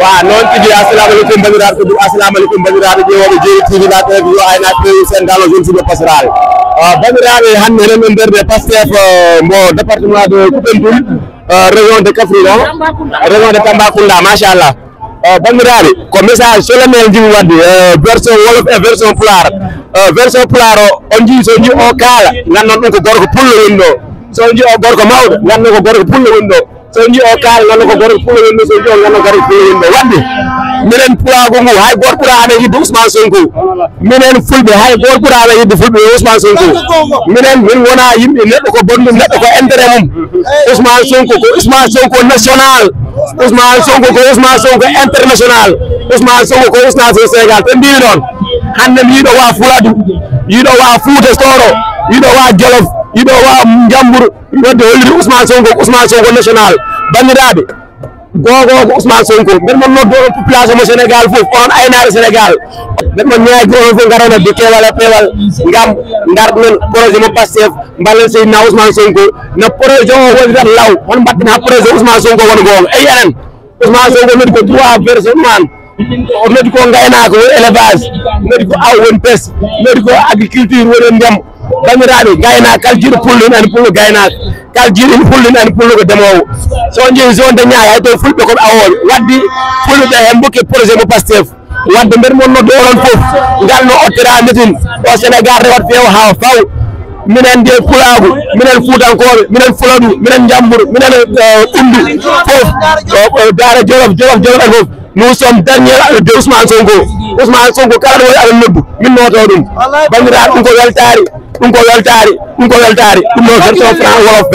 waaw noon tigi assalamu alaikum bandiraɓe ko assalamu alaikum bandiraɓe ƴeewoɓe Jeeri TV la télévision aynaɓe sénégal zone sud pastoral bandiraɓe hande eɗen ɗon nder Pastef mo département de Koupentoum région de Kaffrine région de Tambacounda machallah bandiraɓe ko message solennel jimi wadde version wolof e version pulaar o on jii so jii o kaala gannon ɗum ko gorko pullo woni ɗo so jii o gorko mawɗo gannon ko gorko pullo woni ɗo so jii o kaala gannon ko gorko pullo woni ɗo so jii o gannon gorko pullo woni ɗo wadde minen pulago ngu hay goto ɓuura amen yidde Ousmane Sonko minen fulɓe hay goto ɓuura amen yidde fulɓe Ousmane Sonko minen min wona yimɓe neɗɗo ko bonɗum neɗɗo ko intérêt mum Ousmane Sonko ko Ousmane Sonko national Ousmane Sonko ko Ousmane Sonko international Ousmane Sonko ko Ousmane Sonko Sénégal te mbimi noon hande mi yiiɗo wa Fuladu yiiɗo wa Fouta Soro yiiɗo wa Jolof yiiɗo wa Jambour wadde holliri Ousmane Sonko national bandiraɓe gogo ko Ousmane Sonko mbeɗa mon noddo on population mo Sénégal fof on aynaɓe Sénégal mbeɗa mon ñaagi on fof garono de kewal e pewal gam darɗumen projet mo Pastef ballen Seydina Ousmane Sonko no projet o woni tan law on mbatten ha projet Ousmane Sonko wona gonga eyi enen Ousmane Sonko noddi ko 3 version man o noddi ko gaynako woni élevage noddi ko aw woni pes noddi ko agriculture woni ndem bandiraɓe gayna kala jiiɗo pullo ina andi pullo gaynaka kala jiiɗo ina pullo ina andi pullo ko demowo so jeeyi zone de Niay hay toon fulɓe koɓe awoɓe wadde fulɓe hen mbokki projet mo Pastef wadde mbeɗa mon noddo onon foof ngal no ottira meeting o Sénégal rewat feewa ha faw minen de pulagu minen Fuutankoɓe minen Fuladu minen Jambour minen Undu foof daara Jolof en foof nous sommes dernier de Ousmane Sonko kala ɗo woni aɗa noddu min noto ɗum bandiraɓe ɗum ko weltari ɗum no version franc wolof